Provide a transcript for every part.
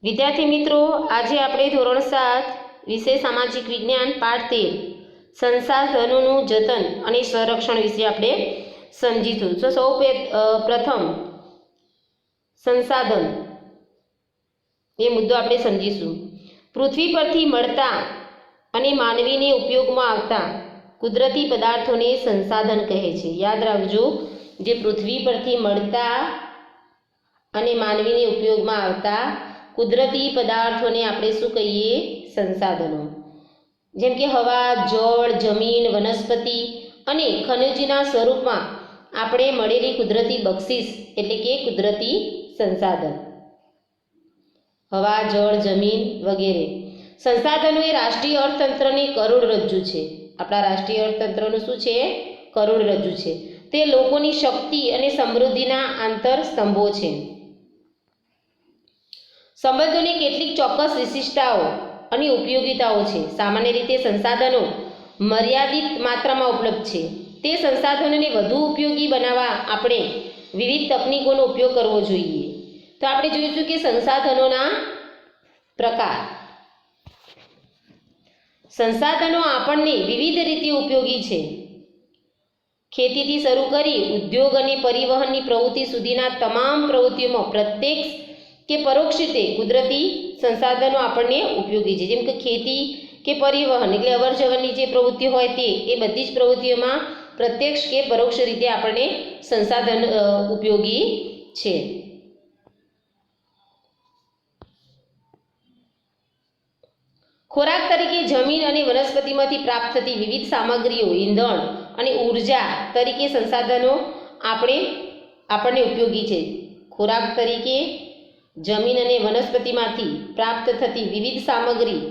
વિદ્યાર્થી મિત્રો, આજે આપણે ધોરણ 7 વિષય સામાજિક વિજ્ઞાન પાઠ 13 સંસાધનોનું જતન અને સંરક્ષણ વિશે આપણે સમજીશું. તો સૌ પ્રથમ સંસાધન એ મુદ્દો આપણે સમજીશું. પૃથ્વી પરથી મળતા અને માનવીને ઉપયોગમાં આવતા કુદરતી પદાર્થોને સંસાધન કહે છે. યાદ રાખજો, જે પૃથ્વી પરથી મળતા અને માનવીને ઉપયોગમાં આવતા કુદરતી પદાર્થોને આપણે શું કહીએ? સંસાધનો. જેમ કે હવા, જળ, જમીન, વનસ્પતિ અને ખનિજના સ્વરૂપમાં આપણે મળેલી કુદરતી બક્ષિસ એટલે કે કુદરતી સંસાધન. હવા, જળ, જમીન વગેરે સંસાધનો એ રાષ્ટ્રીય અર્થતંત્રની કરોડરજ્જુ છે. આપણા રાષ્ટ્રીય અર્થતંત્રનું શું છે? કરોડરજ્જુ છે. તે લોકોની શક્તિ અને સમૃદ્ધિના આંતર સ્તંભો છે. સંબંધોની કેટલીક ચોક્કસ વિશિષ્ટતાઓ અને ઉપયોગિતાઓ છે. સામાન્ય રીતે સંસાધનો મર્યાદિત માત્રામાં ઉપલબ્ધ છે. તે સંસાધનોને વધુ ઉપયોગી બનાવવા આપણે વિવિધ તકનીકોનો ઉપયોગ કરવો જોઈએ. તો આપણે જોઈશું કે સંસાધનોના પ્રકાર. સંસાધનો આપણને વિવિધ રીતે ઉપયોગી છે. ખેતીથી શરૂ કરી ઉદ્યોગ અને પરિવહનની પ્રવૃત્તિ સુધીના તમામ પ્રવૃત્તિઓમાં પ્રત્યક્ષ કે પરોક્ષ રીતે કુદરતી સંસાધનો આપણને ઉપયોગી છે. જેમ કે ખેતી કે પરિવહન એટલે અવર જવરની જે પ્રવૃત્તિ હોય તે એ બધી જ પ્રવૃત્તિઓમાં પ્રત્યક્ષ કે પરોક્ષ રીતે આપણને સંસાધન ઉપયોગી છે. ખોરાક તરીકે જમીન અને વનસ્પતિમાંથી પ્રાપ્ત થતી વિવિધ સામગ્રીઓ, ઈંધણ અને ઉર્જા તરીકે સંસાધનો આપણને ઉપયોગી છે. ખોરાક તરીકે જમીન અને વનસ્પતિમાંથી પ્રાપ્ત થતી વિવિધ સામગ્રી,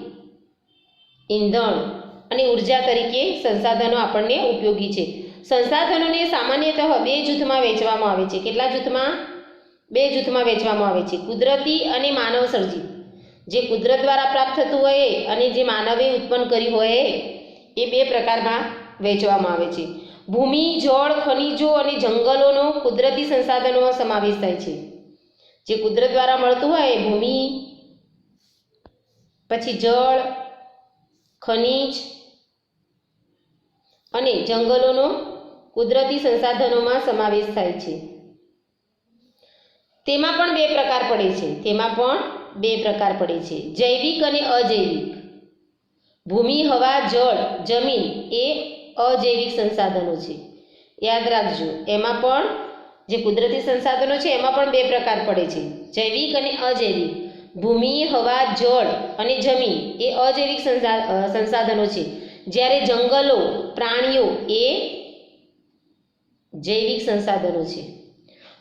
ઈંધણ અને ઉર્જા તરીકે સંસાધનો આપણને ઉપયોગી છે. સંસાધનોને સામાન્યતઃ બે જૂથમાં વહેંચવામાં આવે છે. કેટલા જૂથમાં? બે જૂથમાં વહેંચવામાં આવે છે. કુદરતી અને માનવ સર્જિત. જે કુદરત દ્વારા પ્રાપ્ત થતું હોય અને જે માનવે ઉત્પન્ન કર્યું હોય એ બે પ્રકારમાં વહેંચવામાં આવે છે. ભૂમિ, જળ, ખનિજો અને જંગલોનો કુદરતી સંસાધનોમાં સમાવેશ થાય છે. જે કુદરત દ્વારા મળતું હોય ભૂમિ, પછી જળ, ખનિજ અને જંગલોનો કુદરતી સંસાધનોમાં સમાવેશ થાય છે. તેમાં પણ બે પ્રકાર પડે છે. જૈવિક અને અજૈવિક. ભૂમિ, હવા, જળ, જમીન એ અજૈવિક સંસાધનો છે. યાદ રાખજો, એમાં પણ જે કુદરતી સંસાધનો છે એમાં પણ બે પ્રકાર પડે છે, જૈવિક અને અજૈવિક. ભૂમિ, હવા, જળ અને જમીન એ અજૈવિક સંસાધનો છે, જ્યારે જંગલો, પ્રાણીઓ એ જૈવિક સંસાધનો છે.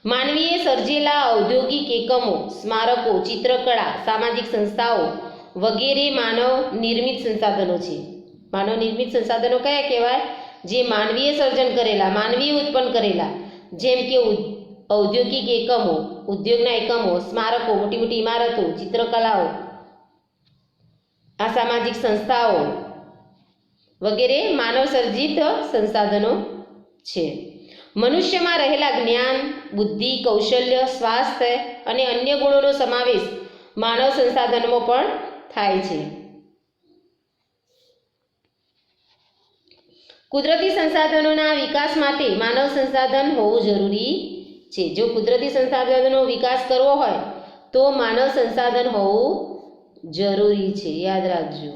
માનવીએ સર્જેલા ઔદ્યોગિક એકમો, સ્મારકો, ચિત્રકળા, સામાજિક સંસ્થાઓ વગેરે માનવ નિર્મિત સંસાધનો છે. માનવ નિર્મિત સંસાધનો કયા કહેવાય? જે માનવીએ સર્જન કરેલા, માનવીએ ઉત્પન્ન કરેલા, જેમ કે ઔદ્યોગિક એકમો, ઉદ્યોગના એકમો, સ્મારકો, મોટી મોટી ઇમારતો, ચિત્રકલાઓ, આ સામાજિક સંસ્થાઓ વગેરે માનવ સર્જિત સંસાધનો છે. મનુષ્યમાં રહેલા જ્ઞાન, બુદ્ધિ, કૌશલ્ય, સ્વાસ્થ્ય અને અન્ય ગુણોનો સમાવેશ માનવ સંસાધનોમાં પણ થાય છે. કુદરતી સંસાધનોના વિકાસ માટે માનવ સંસાધન હોવું જરૂરી છે. જો કુદરતી સંસાધનોનો વિકાસ કરવો હોય તો માનવ સંસાધન હોવું જરૂરી છે. યાદ રાખજો.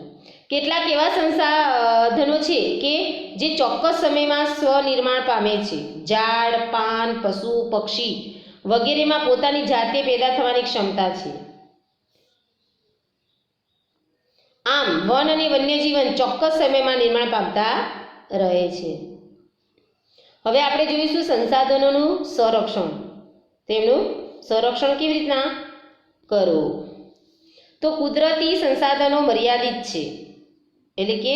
કેટલાક એવા સંસાધનો છે કે જે ચોક્કસ સમયમાં સ્વનિર્માણ પામે છે. ઝાડ, પાન, પશુ, પક્ષી વગેરેમાં પોતાની જાતે પેદા થવાની ક્ષમતા છે. આમ વન અને વન્યજીવન ચોક્કસ સમયમાં નિર્માણ પામતા રહે છે. હવે આપણે જોઈશું સંસાધનોનું સંરક્ષણ. તેમનું સંરક્ષણ કેવી રીતના કરવું? તો કુદરતી સંસાધનો મર્યાદિત છે, એટલે કે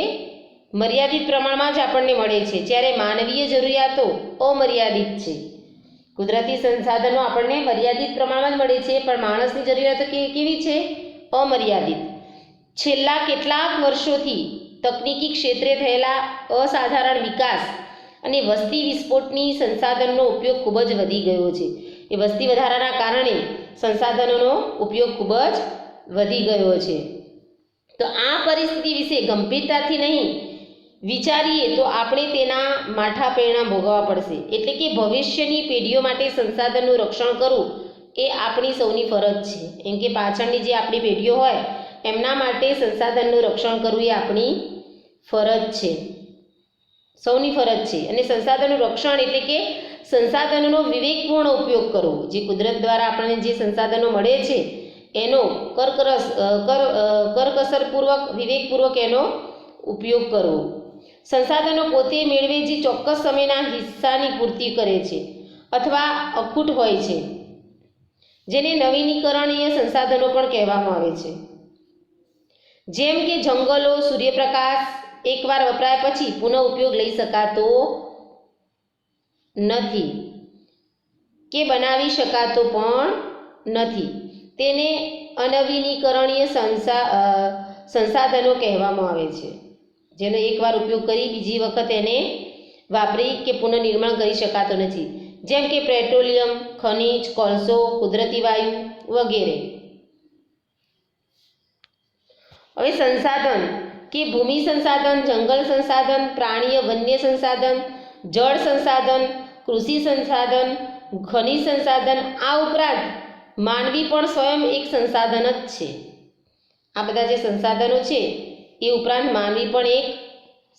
મર્યાદિત પ્રમાણમાં જ આપણને મળે છે, જ્યારે માનવીય જરૂરિયાતો અમર્યાદિત છે. કુદરતી સંસાધનો આપણને મર્યાદિત પ્રમાણમાં જ મળે છે, પણ માણસની જરૂરિયાતો કેવી છે? અમર્યાદિત. છેલ્લા કેટલાક વર્ષોથી તકનીકી ક્ષેત્રે થયેલા અસાધારણ વિકાસ અને વસ્તી વિસ્ફોટની સંસાધનનો ઉપયોગ ખૂબ જ વધી ગયો છે. એ વસ્તી વધારાના કારણે સંસાધનોનો ઉપયોગ ખૂબ જ વધી ગયો છે. તો આ પરિસ્થિતિ વિશે ગંભીરતાથી નહીં વિચારીએ તો આપણે તેના માઠા પરિણામ ભોગવવા પડશે. એટલે કે ભવિષ્યની પેઢીઓ માટે સંસાધનનું રક્ષણ કરવું એ આપણી સૌની ફરજ છે. એમ કે પાછળની જે આપણી પેઢીઓ હોય એમના માટે સંસાધનનું રક્ષણ કરવું એ આપણી ફરજ છે, સૌની ફરજ છે. અને સંસાધનનું રક્ષણ એટલે કે સંસાધનોનો વિવેકપૂર્ણ ઉપયોગ કરવો. જે કુદરત દ્વારા આપણને જે સંસાધનો મળે છે એનો કરકસરપૂર્વક વિવેકપૂર્વક એનો ઉપયોગ કરવો. સંસાધનો પોતે મેળવે જે ચોક્કસ સમયના હિસ્સાની પૂર્તિ કરે છે અથવા અખૂટ હોય છે, જેને નવીનીકરણીય સંસાધનો પણ કહેવામાં આવે છે. જેમ કે જંગલો, સૂર્યપ્રકાશ એકવાર વપરાય પછી પુનઃ ઉપયોગ લઈ શકાતો નથી કે બનાવી શકાતો પણ નથી. તેને અનવીનીકરણીય સંસાધનો કહેવામાં આવે છે, જેનો એકવાર ઉપયોગ કરી બીજી વખત એને વાપરી કે પુનઃનિર્માણ કરી શકાતો નથી. જેમ કે પેટ્રોલિયમ, ખનિજ, કોલસો, કુદરતી વાયુ વગેરે. હવે સંસાધન કે ભૂમિ સંસાધન, જંગલ સંસાધન, પ્રાણીય વન્ય સંસાધન, જળ સંસાધન, કૃષિ સંસાધન, ખનિજ સંસાધન, આ ઉપરાંત માનવી પણ સ્વયં એક સંસાધન જ છે. આ બધા જે સંસાધનો છે એ ઉપરાંત માનવી પણ એક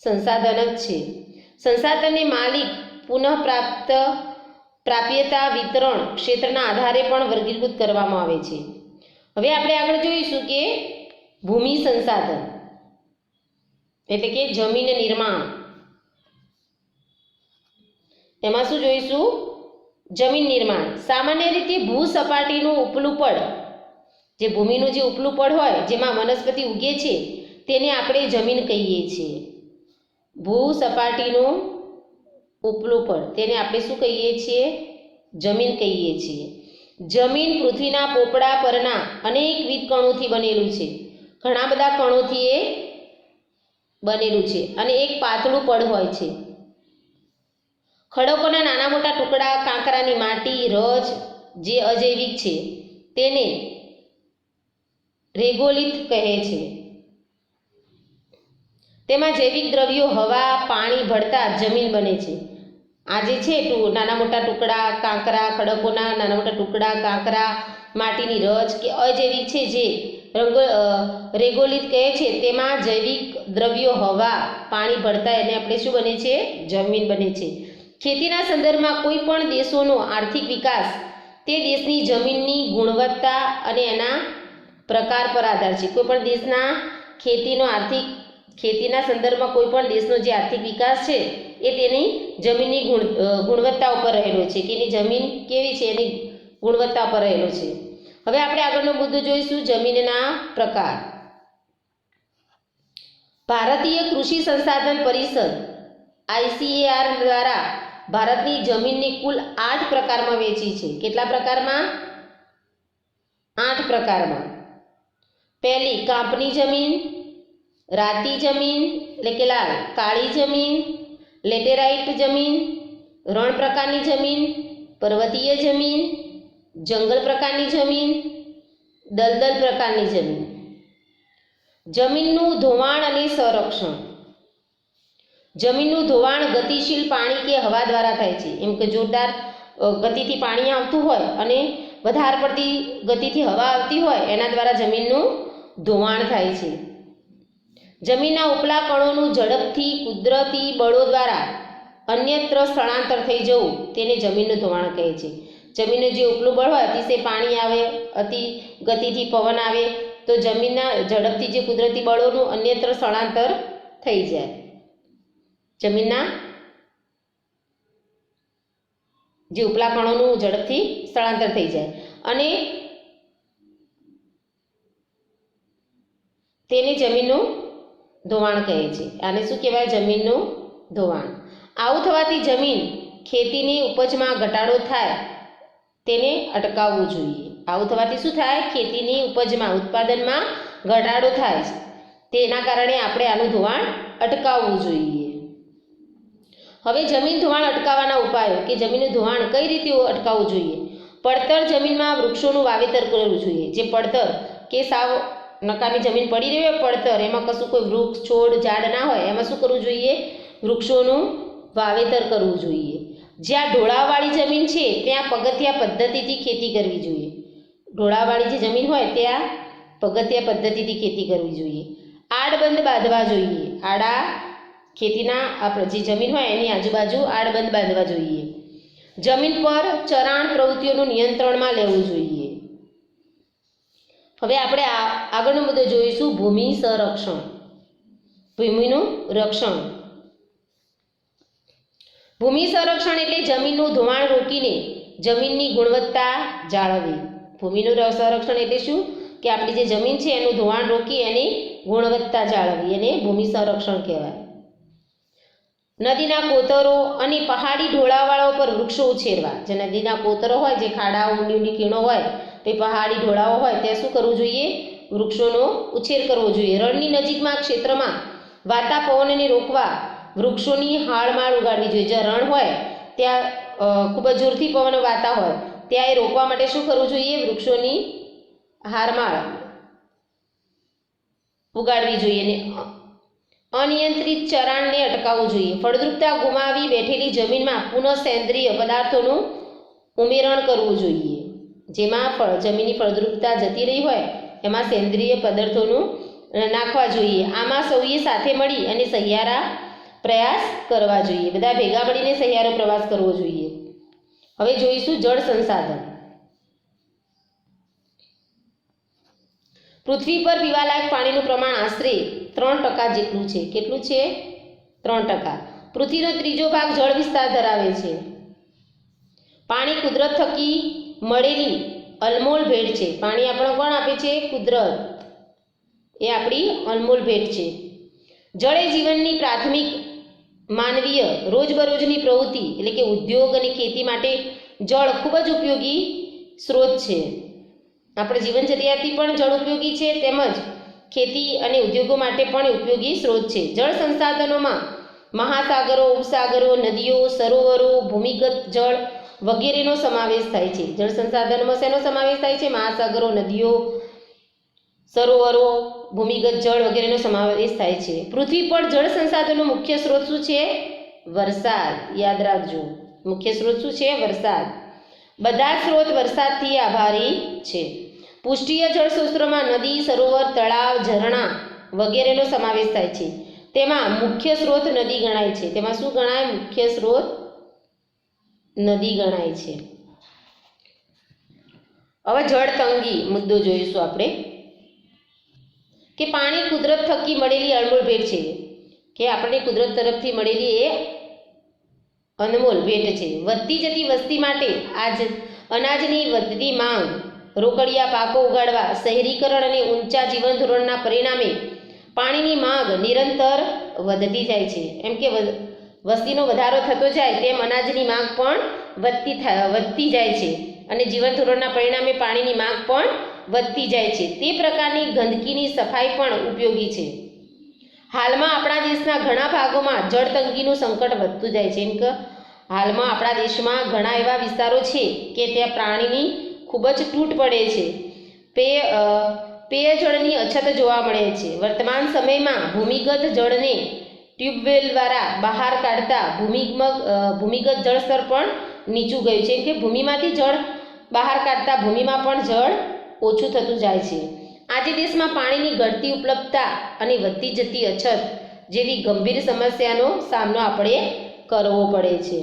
સંસાધન જ છે. સંસાધનને માલિક, પ્રાપ્યતા, વિતરણ ક્ષેત્રના આધારે પણ વર્ગીકૃત કરવામાં આવે છે. હવે આપણે આગળ જોઈશું કે ભૂમિ સંસાધન એટલે કે જમીન નિર્માણ. એમાં શું જોઈશું? જમીન નિર્માણ. સામાન્ય રીતે ભૂસપાટીનું ઉપલું પડ, જે ભૂમિનું જે ઉપલું પડ હોય જેમાં વનસ્પતિ ઉગે છે તેને આપણે જમીન કહીએ છીએ. ભૂસપાટીનું ઉપલું પડ તેને આપણે શું કહીએ છીએ? જમીન કહીએ છીએ. જમીન પૃથ્વીના પોપડા પરના અનેકવિધ કણોથી બનેલું છે. ઘણા બધા કણોથી એ બનેલું છે અને એક પાતળું પડ હોય છે. ખડકોના નાના મોટા ટુકડા, કાંકરાની માટી, રજ જે અજૈવિક છે તેને રેગોલિથ કહે છે. તેમાં જૈવિક દ્રવ્યો હવા, પાણી ભળતા જમીન બને છે. આ જે છે નાના મોટા ટુકડા, કાંકરા, ખડકોના નાના મોટા ટુકડા, કાંકરા, માટીની રજ કે અજૈવિક છે જે રેગોલિથ કહે છે, તેમાં જૈવિક દ્રવ્યો હવા, પાણી ભળતા એને આપણે શું બને છે? જમીન બને છે. ખેતીના સંદર્ભમાં કોઈ પણ દેશોનો આર્થિક વિકાસ તે દેશની જમીનની ગુણવત્તા અને એના પ્રકાર પર આધાર છે. કોઈ પણ દેશના ખેતીના સંદર્ભમાં કોઈ પણ દેશનો જે આર્થિક વિકાસ છે એ તેની જમીનની ગુણવત્તા ઉપર રહેલો છે કે એની જમીન કેવી છે એની ગુણવત્તા પર રહેલો છે. હવે આપણે આગળનો મુદ્દો જોઈશું, જમીનના પ્રકાર. ભારતીય કૃષિ સંસાધન પરિષદ ICAR દ્વારા ભારતની જમીનને કુલ 8 પ્રકારમાં વહેંચી છે. કેટલા પ્રકારમાં? 8 પ્રકારમાં. પહેલી કાંપની જમીન, રાતી જમીન એટલે કે લાલ, કાળી જમીન, લેટેરાઇટ જમીન, રણ પ્રકારની જમીન, પર્વતીય જમીન, જંગલ પ્રકારની જમીન, દલદલ પ્રકારની જમીન. જમીનનું ધોવાણ અને સંરક્ષણ. જમીનનું ધોવાણ ગતિશીલ પાણી કે હવા દ્વારા થાય છે. એમ કે જોરદાર ગતિથી પાણી આવતું હોય અને વધારે પડતી ગતિથી હવા આવતી હોય એના દ્વારા જમીનનું ધોવાણ થાય છે. જમીનના ઉપલા કણોનું ઝડપથી કુદરતી બળો દ્વારા અન્યત્ર સ્થળાંતર થઈ જવું તેને જમીનનું ધોવાણ કહે છે. જમીનનું જે ઉપલું બળ હોય, અતિશય પાણી આવે, અતિ ગતિથી પવન આવે તો જમીનના ઝડપથી જે કુદરતી બળોનું અન્યત્ર સ્થળાંતર થઈ જાય. જમીનના જે ઉપલા કણોનું ઝડપથી સ્થળાંતર થઈ જાય અને તેને જમીનનું ધોવાણ કહે છે. આને શું કહેવાય? જમીનનું ધોવાણ. આવું થવાથી જમીન ખેતીની ઉપજમાં ઘટાડો થાય તેને અટકાવવું જોઈએ. આવું થવાથી શું થાય? ખેતીની ઉપજમાં, ઉત્પાદનમાં ઘટાડો થાય છે. તેના કારણે આપણે આનું ધોવાણ અટકાવવું જોઈએ. હવે જમીન ધોવાણ અટકાવવાના ઉપાયો કે જમીનનું ધોવાણ કઈ રીતે અટકાવવું જોઈએ? પડતર જમીનમાં વૃક્ષોનું વાવેતર કરવું જોઈએ. જે પડતર કે સાવ નકામી જમીન પડી રહી હોય પડતર, એમાં કશું કોઈ વૃક્ષ છોડ ઝાડ ના હોય, એમાં શું કરવું જોઈએ? વૃક્ષોનું વાવેતર કરવું જોઈએ. જ્યાં ઢોળાવવાળી જમીન છે ત્યાં પગથિયા પદ્ધતિથી ખેતી કરવી જોઈએ. ઢોળાવવાળી જે જમીન હોય ત્યાં પગથિયા પદ્ધતિથી ખેતી કરવી જોઈએ. આડબંધ બાંધવા જોઈએ. આડા ખેતીના આપણે જે જમીન હોય એની આજુબાજુ આડબંધ બાંધવા જોઈએ. જમીન પર ચરાણ પ્રવૃત્તિઓનું નિયંત્રણમાં લેવું જોઈએ. હવે આપણે આગળનો મુદ્દો જોઈશું, ભૂમિ સંરક્ષણ. ભૂમિનું રક્ષણ. ભૂમિ સંરક્ષણ એટલે જમીનનું ધોવાણ રોકીને જમીનની ગુણવત્તા જાળવવી. ભૂમિનું સંરક્ષણ એટલે શું? કે આપણી જે જમીન છે એનું ધોવાણ રોકી એની ગુણવત્તા જાળવવી, એને ભૂમિ સંરક્ષણ કહેવાય. નદીના કોતરો અને પહાડી ઢોળાવવાળાઓ પર વૃક્ષો ઉછેરવા. જે નદીના કોતરો હોય, જે ખાડાઓ ઊંડી ઊંડી ખીણો હોય, તે પહાડી ઢોળાવો હોય ત્યાં શું કરવું જોઈએ? વૃક્ષોનો ઉછેર કરવો જોઈએ. રણની નજીકમાં ક્ષેત્રમાં વાતા પવનને રોકવા વૃક્ષોની હાળમાળ ઉગાડવી જોઈએ. જ્યાં રણ હોય ત્યાં ખૂબ જ જોરથી પવન વાતા હોય ત્યાં એ રોકવા માટે શું કરવું જોઈએ? વૃક્ષોની હારમાળ ઉગાડવી જોઈએ. અને અનિયંત્રિત ચરાણને અટકાવવું જોઈએ. ફળદ્રુપતા ગુમાવી બેઠેલી જમીનમાં પુનઃ સેન્દ્રિય પદાર્થોનું ઉમેરણ કરવું જોઈએ. જેમાં જમીનની ફળદ્રુપતા જતી રહી હોય એમાં સેન્દ્રિય પદાર્થોનું નાખવા જોઈએ. આમાં સૌએ સાથે મળી અને સહિયારા પ્રયાસ કરવા જોઈએ. બધા ભેગા મળીને સહિયારો પ્રવાસ કરવો જોઈએ. હવે જોઈશું જળ સંસાધન. પૃથ્વી પર પીવાલાયક પાણીનું પ્રમાણ આશરે 3% જેટલું છે. કેટલું છે? 3%. પૃથ્વીનો ત્રીજો ભાગ જળ વિસ્તાર ધરાવે છે. પાણી કુદરત થકી મળેલી અનમોલ ભેટ છે. પાણી આપણને કોણ આપે છે? કુદરત. એ આપણી અનમોલ ભેટ છે. જળ એ જીવનની પ્રાથમિક માનવીય રોજબરોજની પ્રવૃત્તિ એટલે કે ઉદ્યોગ અને ખેતી માટે જળ ખૂબ જ ઉપયોગી સ્ત્રોત છે. આપણે જીવન જરૂરિયાતથી પણ જળ ઉપયોગી છે, તેમજ ખેતી અને ઉદ્યોગો માટે પણ ઉપયોગી સ્ત્રોત છે. જળ સંસાધનોમાં મહાસાગરો, ઉપસાગરો, નદીઓ, સરોવરો, ભૂમિગત જળ વગેરેનો સમાવેશ થાય છે. જળ સંસાધનોમાં શેનો સમાવેશ થાય છે? મહાસાગરો, નદીઓ, સરોવરો, ભૂમિગત જળ વગેરેનો સમાવેશ થાય છે. પૃથ્વી પર જળ સંસાધનનો મુખ્ય સ્ત્રોત શું છે? વરસાદ. યાદ રાખજો, મુખ્ય સ્ત્રોત શું છે? વરસાદ. બધા સ્ત્રોત વરસાદથી આભારી છે. પુષ્ટિય જળ સ્ત્રોતોમાં નદી, સરોવર, તળાવ, ઝરણા વગેરેનો સમાવેશ થાય છે. તેમાં મુખ્ય સ્ત્રોત નદી ગણાય છે. તેમાં શું ગણાય? મુખ્ય સ્ત્રોત નદી ગણાય છે. હવે જળ તંગી મુદ્દો જોઈશું આપણે, કે પાણી કુદરત થકી મળેલી અનમોલ ભેટ છે. કે આપણને કુદરત તરફથી મળેલી એ અનમોલ ભેટ છે. વધતી જતી વસ્તી માટે અનાજની વધતી માંગ, રોકડિયા પાકો ઉગાડવા, શહેરીકરણ અને ઊંચા જીવન ધોરણના પરિણામે પાણીની માંગ નિરંતર વધતી જાય છે. એમ કે વસ્તીનો વધારો થતો જાય તેમ અનાજની માંગ પણ વધતી જાય છે અને જીવન ધોરણના પરિણામે પાણીની માંગ પણ વધતી જાય છે. તે પ્રકારની ગંદકીની સફાઈ પણ ઉપયોગી છે. હાલમાં આપણા દેશના ઘણા ભાગોમાં જળ તંગીનું સંકટ વધતું જાય છે. એમ કે હાલમાં આપણા દેશમાં ઘણા એવા વિસ્તારો છે કે ત્યાં પાણીની ખૂબ જ તૂટ પડે છે. પેયજળની અછત જોવા મળે છે. વર્તમાન સમયમાં ભૂમિગત જળને ટ્યુબવેલ દ્વારા બહાર કાઢતા ભૂમિગત જળસ્તર પણ નીચું ગયું છે. કે ભૂમિમાંથી જળ બહાર કાઢતા ભૂમિમાં પણ જળ ઓછું થતું જાય છે. આજે દેશમાં પાણીની ઘટતી ઉપલબ્ધતા અને વધતી જતી અછત જેવી ગંભીર સમસ્યાનો સામનો આપણે કરવો પડે છે.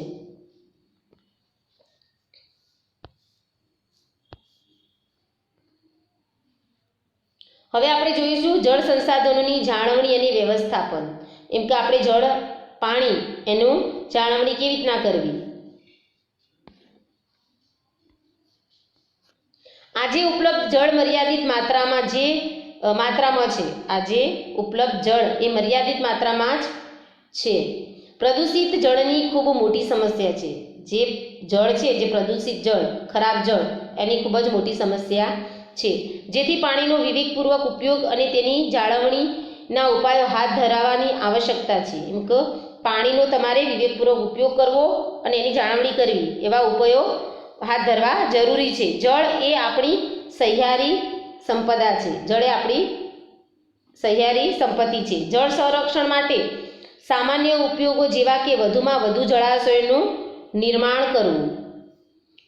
હવે આપણે જોઈશું જળ સંસાધનોની જાળવણી અને વ્યવસ્થાપન. એમ કે આપણે જળ પાણી એનું જાળવણી કેવી રીતના કરવી. આજે ઉપલબ્ધ જળ મર્યાદિત માત્રામાં છે. આજે ઉપલબ્ધ જળ એ મર્યાદિત માત્રામાં જ છે. પ્રદૂષિત જળની ખૂબ મોટી સમસ્યા છે. જે જળ છે, જે પ્રદૂષિત જળ, ખરાબ જળ, એની ખૂબ જ મોટી સમસ્યા છે. જેથી પાણીનો વિવેકપૂર્વક ઉપયોગ અને તેની જાળવણીના ઉપાયો હાથ ધરવાની આવશ્યકતા છે. એમ કે પાણીનો તમારે વિવેકપૂર્વક ઉપયોગ કરવો અને એની જાળવણી કરવી એવા ઉપાયો હાથ ધરવા જરૂરી છે. જળ એ આપણી સંપદા છે. જળ એ આપણી સહિયારી સંપત્તિ છે. જળ સંરક્ષણ માટે સામાન્ય ઉપયોગો જેવા કે વધુમાં વધુ જળાશયોનું નિર્માણ કરવું,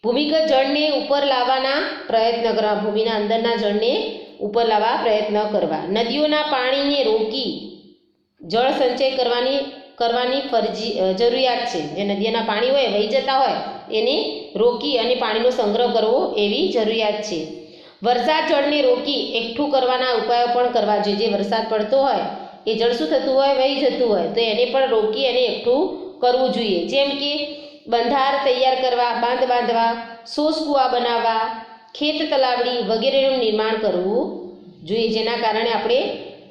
ભૂમિગત જળને ઉપર લાવવાના પ્રયત્ન કરવા, ભૂમિના અંદરના જળને ઉપર લાવવા પ્રયત્ન કરવા, નદીઓના પાણીને રોકી જળ સંચય કરવાની જરૂરિયાત છે. જે નદીઓના પાણી હોય વહી જતા હોય એને રોકી અને પાણીનો સંગ્રહ કરવો એવી જરૂરિયાત છે. વરસાદ જળને રોકી એકઠું કરવાના ઉપાયો પણ કરવા જોઈએ. જે વરસાદ પડતો હોય એ જળ શું થતું હોય, વહી જતું હોય, તો એને પણ રોકી અને એકઠું કરવું જોઈએ. જેમ કે બંધાર તૈયાર કરવા, બાંધ બાંધવા, શોષ કૂવા બનાવવા, ખેત તલાવડી વગેરેનું નિર્માણ કરવું જોઈએ, જેના કારણે આપણે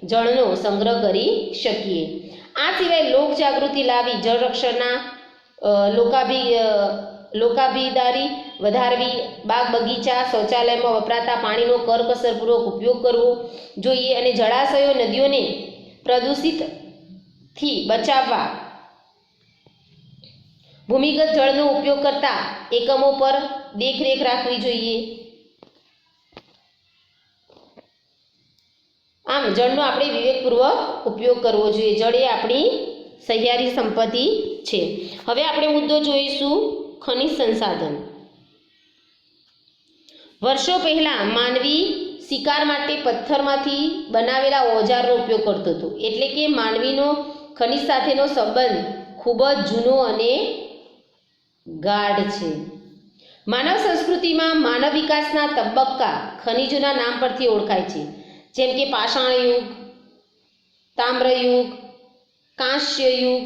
જળનો સંગ્રહ કરી શકીએ. આ સિવાય લોક જાગૃતિ લાવી જળ રક્ષણના લોકાભીદારી વધારવી, બાગ બગીચા, શૌચાલયમાં વપરાતા પાણીનો કરકસરપૂર્વક ઉપયોગ કરવો જોઈએ અને જળાશયો નદીઓને પ્રદૂષિતથી બચાવવા ભૂમિગત જળનો ઉપયોગ કરતા એકમો પર દેખરેખ રાખવી જોઈએ. આમ જળનો આપણે વિવેકપૂર્વક ઉપયોગ કરવો જોઈએ. જળ એ આપણી સહિયારી સંપત્તિ છે. હવે આપણે મુદ્દો જોઈશું ખનિજ સંસાધન. વર્ષો પહેલાં માનવી શિકાર માટે પથ્થરમાંથી બનાવેલા ઓજારનો ઉપયોગ કરતો હતો. એટલે કે માનવીનો ખનિજ સાથેનો સંબંધ ખૂબ જ જૂનો અને ગાઢ છે. માનવ સંસ્કૃતિમાં માનવ વિકાસના તબક્કા ખનિજોના નામ પરથી ઓળખાય છે. જેમ કે પાષાણ યુગ, તામ્ર યુગ, કાંસ્ય યુગ,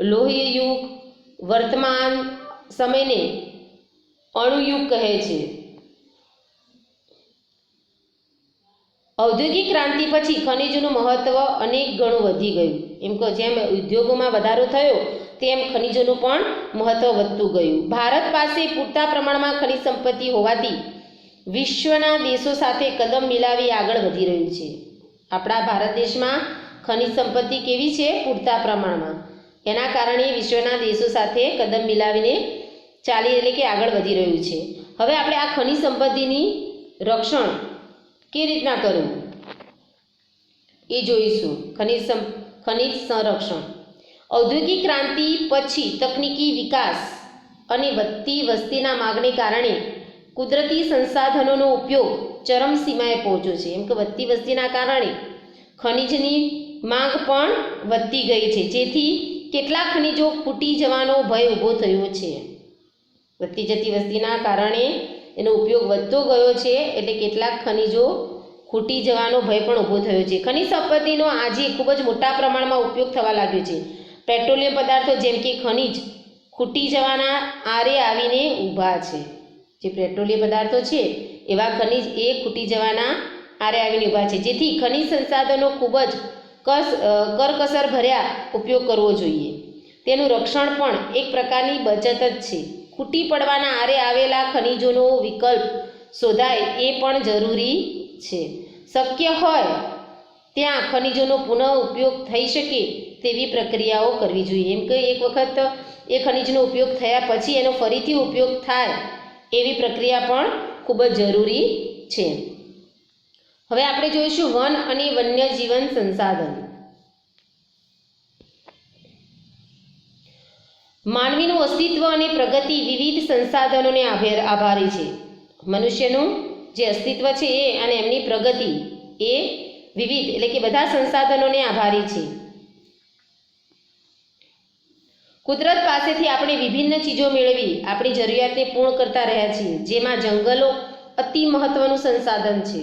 લોહી યુગ, વર્તમાન સમયને અણુયુગ કહે છે. ઔદ્યોગિક ક્રાંતિ પછી ખનિજોનું મહત્વ અનેક ગણું વધી ગયું. એમ કહો જેમ ઉદ્યોગોમાં વધારો થયો તેમ ખનિજોનું પણ મહત્વ વધતું ગયું. ભારત પાસે પૂરતા પ્રમાણમાં ખનિજ સંપત્તિ હોવાથી વિશ્વના દેશો સાથે કદમ મિલાવી આગળ વધી રહ્યું છે. આપણા ભારત દેશમાં ખનિજ સંપત્તિ કેવી છે? પૂરતા પ્રમાણમાં. એના કારણે વિશ્વના દેશો સાથે કદમ મિલાવીને એટલે કે આગળ વધી રહ્યું છે. હવે આપણે આ ખનિજ સંપત્તિની રક્ષણ કેવી રીતના કરવું એ જોઈશું. ખનિજ સંરક્ષણ. ઔદ્યોગિક ક્રાંતિ પછી તકનીકી વિકાસ અને વધતી વસ્તીના માગને કારણે કુદરતી સંસાધનોનો ઉપયોગ ચરમસીમાએ પહોંચ્યો છે. એમ કે વધતી વસ્તીના કારણે ખનિજની માંગ પણ વધતી ગઈ છે, જેથી કેટલાક ખનિજો ખૂટી જવાનો ભય ઊભો થયો છે. વધતી જતી વસ્તીના કારણે એનો ઉપયોગ વધતો ગયો છે, એટલે કેટલાક ખનિજો ખૂટી જવાનો ભય પણ ઊભો થયો છે. ખનિજ સંપત્તિનો આજે ખૂબ જ મોટા પ્રમાણમાં ઉપયોગ થવા લાગ્યો છે. પેટ્રોલિયમ પદાર્થો જેમ કે ખનિજ ખૂટી જવાના આરે આવીને ઊભા છે. જે પેટ્રોલિયમ પદાર્થો છે એવા ખનિજ એ ખૂટી જવાના આરે આવીને ઊભા છે, જેથી ખનિજ સંસાધનો ખૂબ જ કરકસર ભર્યા ઉપયોગ કરવો જોઈએ. તેનું રક્ષણ પણ એક પ્રકારની બચત જ છે. ખૂટી પડવાના આરે આવેલા ખનિજોનો વિકલ્પ શોધાય એ પણ જરૂરી છે. શક્ય હોય ત્યાં ખનિજોનો પુનઃ ઉપયોગ થઈ શકે તેવી પ્રક્રિયાઓ કરવી જોઈએ. એમ કે એક વખત એ ખનિજનો ઉપયોગ થયા પછી એનો ફરીથી ઉપયોગ થાય એવી પ્રક્રિયા પણ ખૂબ જ જરૂરી છે. હવે આપણે જોઈશું વન અને વન્ય જીવન સંસાધન. માનવીનું અસ્તિત્વ અને પ્રગતિ વિવિધ સંસાધનોને આભારી છે. મનુષ્યનું જે અસ્તિત્વ છે એ અને એમની પ્રગતિ એ વિવિધ એટલે કે બધા સંસાધનોને આભારી છે. કુદરત પાસેથી આપણે વિભિન્ન ચીજો મેળવી આપણી જરૂરિયાતને પૂર્ણ કરતા રહ્યા છીએ. જેમાં જંગલો અતિ મહત્વનું સંસાધન છે.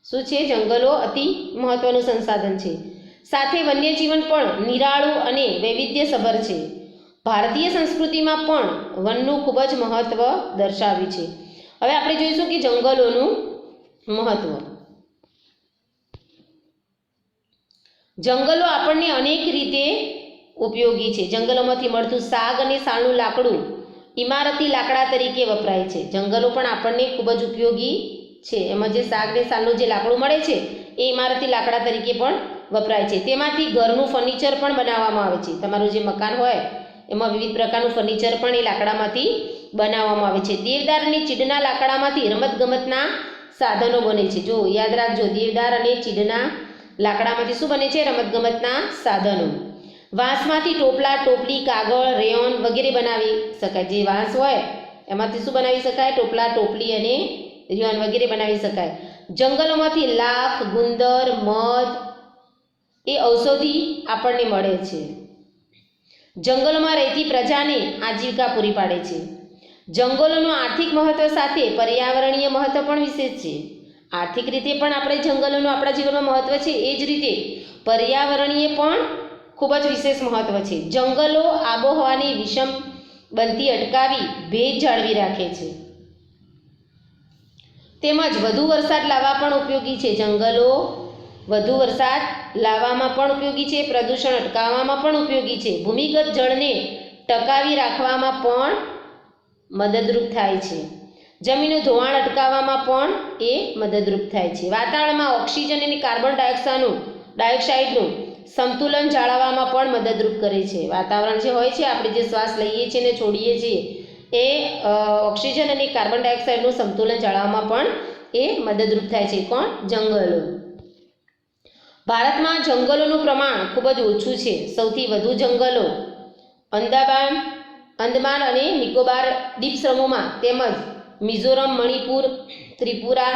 શું છે? જંગલો અતિ મહત્વનું સંસાધન છે. સાથે વન્યજીવન પણ નિરાળું અને વૈવિધ્યસભર છે. ભારતીય સંસ્કૃતિમાં પણ વનનું ખૂબ જ મહત્વ દર્શાવ્યું છે. હવે આપણે જોઈશું કે જંગલોનું મહત્વ. જંગલો આપણને અનેક રીતે ઉપયોગી છે. જંગલોમાંથી મળતું શાક અને સાલનું લાકડું ઇમારતી લાકડા તરીકે વપરાય છે. જંગલો પણ આપણને ખૂબ જ ઉપયોગી છે. એમાં જે શાક ને સાલનું જે લાકડું મળે છે એ ઇમારતી લાકડા તરીકે પણ વપરાય છે. તેમાંથી ઘરનું ફર્નિચર પણ બનાવવામાં આવે છે. તમારું જે મકાન હોય એમાં વિવિધ પ્રકારનું ફર્નિચર પણ એ લાકડામાંથી બનાવવામાં આવે છે. દેવદાર અને ચીડના લાકડામાંથી રમતગમતના સાધનો બને છે। જો યાદ રાખજો, દેવદાર અને ચીડના લાકડામાંથી શું બને છે? રમતગમતના સાધનો। વાંસમાંથી ટોપલા, ટોપલી, કાગળ, રેયોન વગેરે બનાવી શકાય। જે વાંસ હોય એમાંથી શું બનાવી શકાય? ટોપલા, ટોપલી અને રેયોન વગેરે બનાવી શકાય। જંગલોમાંથી લાખ, ગુંદર, મધ એ ઔષધિ આપણને મળે છે। જંગલોમાં રહેતી પ્રજાને આજીવિકા પૂરી પાડે છે। જંગલોનું આર્થિક મહત્વ સાથે પર્યાવરણીય મહત્વ પણ વિશેષ છે। આર્થિક રીતે પણ આપણે જંગલોનું આપણા જીવનમાં મહત્વ છે, એ જ રીતે પર્યાવરણીય પણ ખૂબ જ વિશેષ મહત્વ છે। જંગલો આબોહવાની વિષમ બનતી અટકાવી ભેજ જાળવી રાખે છે, તેમજ વધુ વરસાદ લાવવા પણ ઉપયોગી છે। જંગલો વધુ વરસાદ લાવવામાં પણ ઉપયોગી છે, પ્રદૂષણ અટકાવવામાં પણ ઉપયોગી છે, ભૂમિગત જળને ટકાવી રાખવામાં પણ મદદરૂપ થાય છે, જમીનનું ધોવાણ અટકાવવામાં પણ એ મદદરૂપ થાય છે, વાતાવરણમાં ઓક્સિજન અને કાર્બન ડાયોક્સાઇડનું સંતુલન જાળવવામાં પણ મદદરૂપ કરે છે। વાતાવરણ જે હોય છે, આપણે જે શ્વાસ લઈએ છીએ અને છોડીએ છીએ, એ ઓક્સિજન અને કાર્બન ડાયોક્સાઇડનું સંતુલન જાળવવામાં પણ એ મદદરૂપ થાય છે। કોણ? જંગલો। ભારતમાં જંગલોનું પ્રમાણ ખૂબ જ ઓછું છે। સૌથી વધુ જંગલો અંદમાન અને નિકોબાર દ્વીપ સમૂહમાં તેમજ મિઝોરમ, મણિપુર, ત્રિપુરા,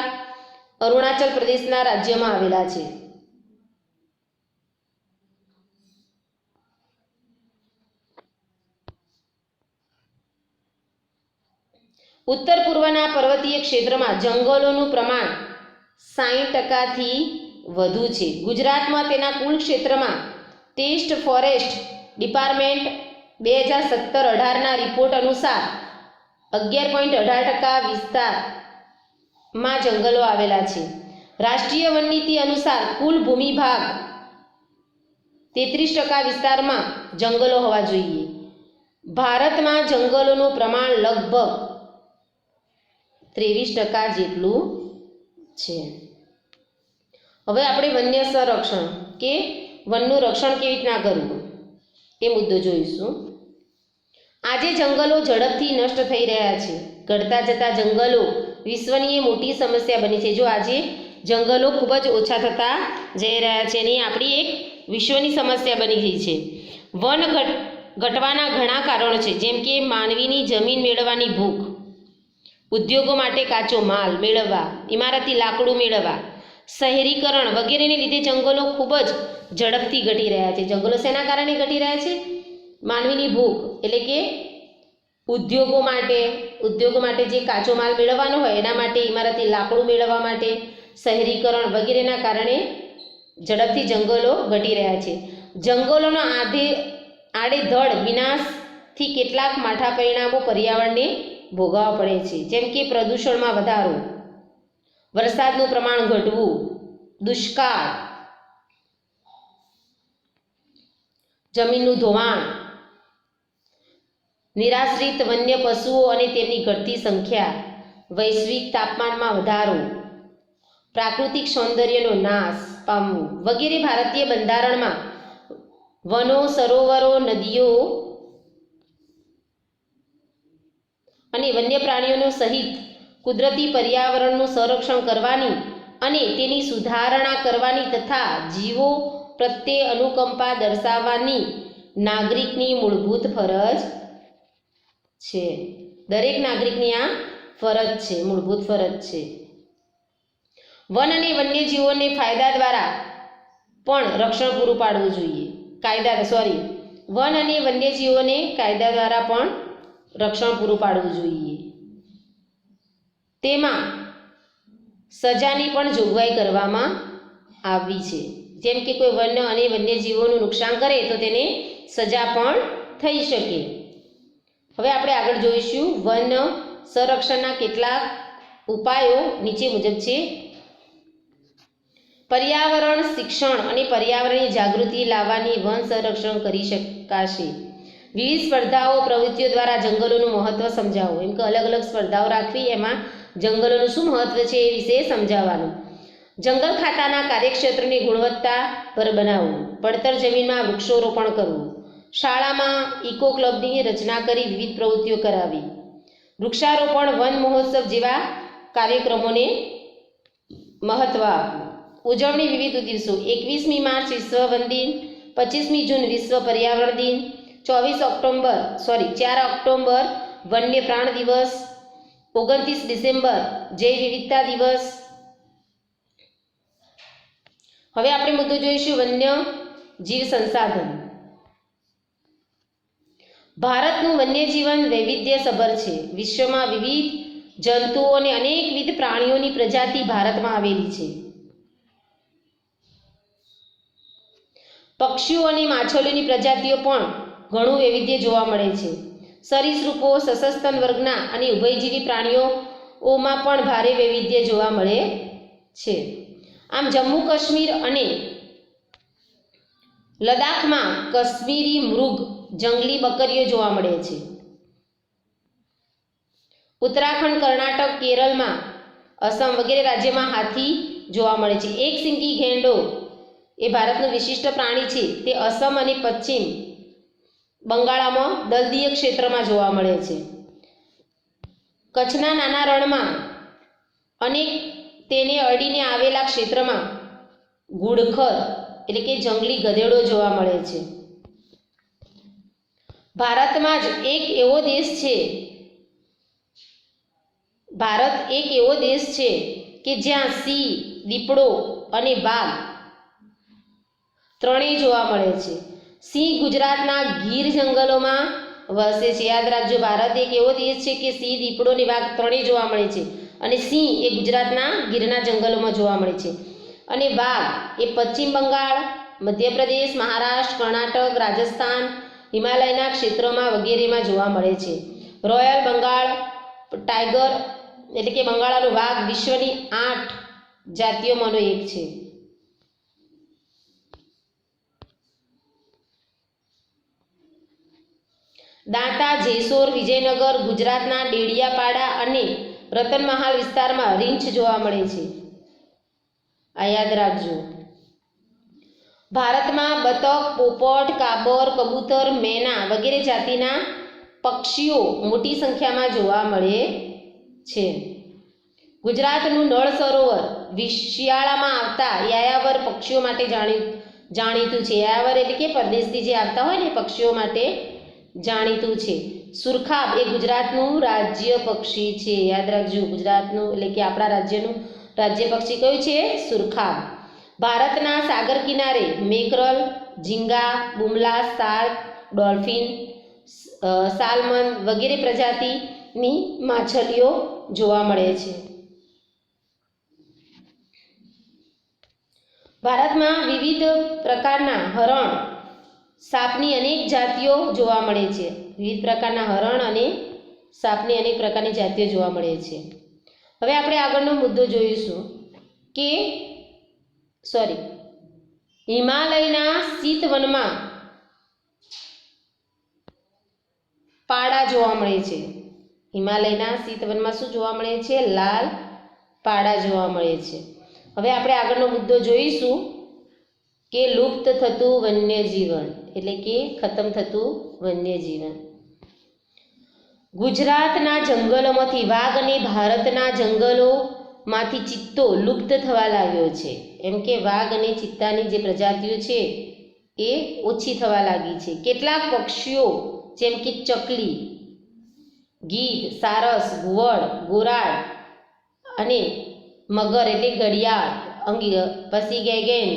અરુણાચલ પ્રદેશના રાજ્યમાં આવેલા છે। ઉત્તર પૂર્વના પર્વતીય ક્ષેત્રમાં જંગલોનું પ્રમાણ 60%થી વધુ છે। ગુજરાતમાં તેના કુલ ક્ષેત્રમાં ટેસ્ટ ફોરેસ્ટ ડિપાર્ટમેન્ટ 2017-18ના રિપોર્ટ અનુસાર 11.18% વિસ્તારમાં જંગલો આવેલા છે। રાષ્ટ્રીય વન નીતિ અનુસાર કુલ ભૂમિભાગ 33% વિસ્તારમાં જંગલો હોવા જોઈએ। ભારતમાં જંગલોનું પ્રમાણ લગભગ 23% જેટલું છે। હવે આપણે વન્ય સંરક્ષણ કે વનનું રક્ષણ કેવી રીતના કરવું એ મુદ્દો જોઈશું। આજે જંગલો ઝડપથી નષ્ટ થઈ રહ્યા છે। ઘટતા જતા જંગલો વિશ્વની એ મોટી સમસ્યા બની છે। જો આજે જંગલો ખૂબ જ ઓછા થતા જઈ રહ્યા છે અને આપણી એક વિશ્વની સમસ્યા બની ગઈ છે। વન ઘટવાના ઘણા કારણો છે, જેમ કે માનવીની જમીન મેળવવાની ભૂખ, ઉદ્યોગો માટે કાચો માલ મેળવવા, ઇમારતી લાકડું મેળવવા, શહેરીકરણ વગેરેને લીધે જંગલો ખૂબ જ ઝડપથી ઘટી રહ્યા છે। જંગલો શેના કારણે ઘટી રહ્યા છે? માનવીની ભૂખ, એટલે કે ઉદ્યોગો માટે જે કાચો માલ મેળવવાનો હોય એના માટે, ઇમારતી લાકડું મેળવવા માટે, શહેરીકરણ વગેરેના કારણે ઝડપથી જંગલો ઘટી રહ્યા છે। જંગલોનો આડેધડ વિનાશથી કેટલાક માઠા પરિણામો પર્યાવરણને ભોગવવા પડે છે, જેમ કે પ્રદૂષણમાં વધારો, વરસાદનું પ્રમાણ ઘટવું, દુષ્કાળ, જમીનનું ધોવાણ, નિરાશ્રિત વન્ય પશુઓ અને તેમની ઘટતી સંખ્યા, વૈશ્વિક તાપમાનમાં વધારો, પ્રાકૃતિક સૌંદર્યનો નાશ પામવું વગેરે। ભારતીય બંધારણમાં વનો, સરોવરો, નદીઓ અને વન્ય પ્રાણીઓનો સહિત કુદરતી પર્યાવરણનું સંરક્ષણ કરવાની અને તેની સુધારણા કરવાની તથા જીવો પ્રત્યે અનુકંપા દર્શાવવાની નાગરિકની મૂળભૂત ફરજ છે। દરેક નાગરિકની આ ફરજ છે, મૂળભૂત ફરજ છે। વન અને વન્યજીવોને ફાયદા દ્વારા પણ રક્ષણ પૂરું પાડવું જોઈએ। વન અને વન્યજીવોને કાયદા દ્વારા પણ રક્ષણ પૂરું પાડવું જોઈએ। તેમાં સજાની પણ જોગવાઈ કરવામાં આવી છે, જેમ કે કોઈ વન અને વન્યજીવોનું નુકસાન કરે તો તેને સજા પણ થઈ શકે। હવે આપણે આગળ જોઈશું વન સંરક્ષણના કેટલાક ઉપાયો નીચે મુજબ છે। પર્યાવરણ શિક્ષણ અને પર્યાવરણની જાગૃતિ લાવવાની વન સંરક્ષણ કરી શકાશે। વિવિધ સ્પર્ધાઓ, પ્રવૃત્તિઓ દ્વારા જંગલોનું મહત્વ સમજાવો। એમ કે અલગ અલગ સ્પર્ધાઓ રાખવી, એમાં જંગલોનું શું મહત્વ છે એ વિશે સમજાવવાનું। જંગલ ખાતાના કાર્યક્ષેત્રની ગુણવત્તાભર બનાવવું, પડતર જમીનમાં વૃક્ષોરોપણ કરવું, શાળામાં ઇકો ક્લબની રચના કરી વિવિધ પ્રવૃત્તિઓ કરાવી, વૃક્ષારોપણ, વન મહોત્સવ જેવા કાર્યક્રમોને મહત્વ આપવું. ઉજવણી વિવિધ દિવસો: 21મી માર્ચ વિશ્વ વન દિન, 25મી જૂન વિશ્વ પર્યાવરણ દિન, 4 ઓક્ટોબર વન્ય પ્રાણ દિવસ, 29 ડિસેમ્બર જૈવ વિવિધતા દિવસ. હવે આપણે મુદ્દો જોઈશું વન્ય જીવ સંસાધન. ભારતનું વન્યજીવન વૈવિધ્યસભર છે. વિશ્વમાં વિવિધ જંતુઓ અને અનેકવિધ પ્રાણીઓની પ્રજાતિ ભારતમાં આવેલી છે. પક્ષીઓ અને માછલીઓની પ્રજાતિઓ પણ ઘણું વૈવિધ્ય જોવા મળે છે. સરીસૃપો, સસસ્તન વર્ગના અને ઉભયજીવી પ્રાણીઓમાં પણ ભારે વૈવિધ્ય જોવા મળે છે. આમ જમ્મુ કાશ્મીર અને લદ્દાખમાં કાશ્મીરી મૃગ, જંગલી બકરીઓ જોવા મળે છે. ઉત્તરાખંડ, કર્ણાટક, કેરળમાં, અસમ વગેરે રાજ્યમાં હાથી જોવા મળે છે. એક સિંગી ગેંડો એ ભારતનું વિશિષ્ટ પ્રાણી છે. તે અસમ અને પશ્ચિમ બંગાળમાં દલદીય ક્ષેત્રમાં જોવા મળે છે. કચ્છના નાના રણમાં અને તેને અડીને આવેલા ક્ષેત્રમાં ઘુડખર એટલે કે જંગલી ગધેડો જોવા મળે છે. ભારતમાં જ એક એવો દેશ છે ભારત એક એવો દેશ છે કે જ્યાં સિંહ, દીપડો અને વાઘ ત્રણેય જોવા મળે છે. સિંહ ગુજરાતના ગીર જંગલોમાં વસે છે. યાદ રાખજો, ભારત એક એવો દેશ છે કે સિંહ, દીપડો અને વાઘ ત્રણેય જોવા મળે છે. અને સિંહ એ ગુજરાતના ગીરના જંગલોમાં જોવા મળે છે. અને વાઘ એ પશ્ચિમ બંગાળ, મધ્યપ્રદેશ, મહારાષ્ટ્ર, કર્ણાટક, રાજસ્થાન, હિમાલયના ક્ષેત્રોમાં વગેરેમાં જોવા મળે છે. રોયલ બંગાળ ટાઈગર એટલે કે બંગાળનો વાઘ વિશ્વની 8 જાતિઓમાંનો એક છે. દાંતા, જેસોર, વિજયનગર, ગુજરાતના ડેડિયાપાડા અને રતનમહાલ વિસ્તારમાં રીંછ જોવા મળે છે. આ યાદ રાખજો. ભારતમાં બતક, પોપટ, કાબર, કબૂતર, મેના વગેરે જાતિના પક્ષીઓ મોટી સંખ્યામાં જોવા મળે છે. ગુજરાતનું નળ સરોવર શિયાળામાં આવતા યાયાવર પક્ષીઓ માટે જાણીતું છે. યાયાવર એટલે કે પરદેશથી જે આવતા હોય ને પક્ષીઓ માટે જાણીતું છે. સુરખાબ એ ગુજરાતનું રાજ્ય પક્ષી છે. યાદ રાખજો, ગુજરાતનું એટલે કે આપણા રાજ્યનું રાજ્ય પક્ષી કયું છે? સુરખાબ. ભારતના સાગર કિનારે મેકરલ, ઝીંગા, બુમલા, શાર્ક, ડોલ્ફિન, સાલ્મન વગેરે પ્રજાતિની માછલીઓ જોવા મળે છે. ભારતમાં વિવિધ પ્રકારના હરણ, સાપની અનેક જાતિઓ જોવા મળે છે. વિવિધ પ્રકારના હરણ અને સાપની અનેક પ્રકારની જાતિઓ જોવા મળે છે. હવે આપણે આગળનો મુદ્દો જોઈશું કે હિમાલયના શીતવનમાં પાડા જોવા મળે છે. હિમાલયના શીતવનમાં શું જોવા મળે છે? લાલ પાડા જોવા મળે છે. હવે આપણે આગળનો મુદ્દો જોઈશું કે લુપ્ત થતું વન્યજીવન એટલે કે ખતમ થતું વન્યજીવન. ગુજરાતના જંગલોમાંથી વાઘ અને ભારતના જંગલોમાંથી ચિત્તો લુપ્ત થવા લાગ્યો છે. એમ કે વાઘ અને ચિત્તાની જે પ્રજાતિઓ છે એ ઓછી થવા લાગી છે. કેટલાક પક્ષીઓ જેમ કે ચકલી, ગીધ, સારસ, ઘુવડ, ગોરાડ અને મગર એટલે ઘડિયાળ, પછી ગેગેન,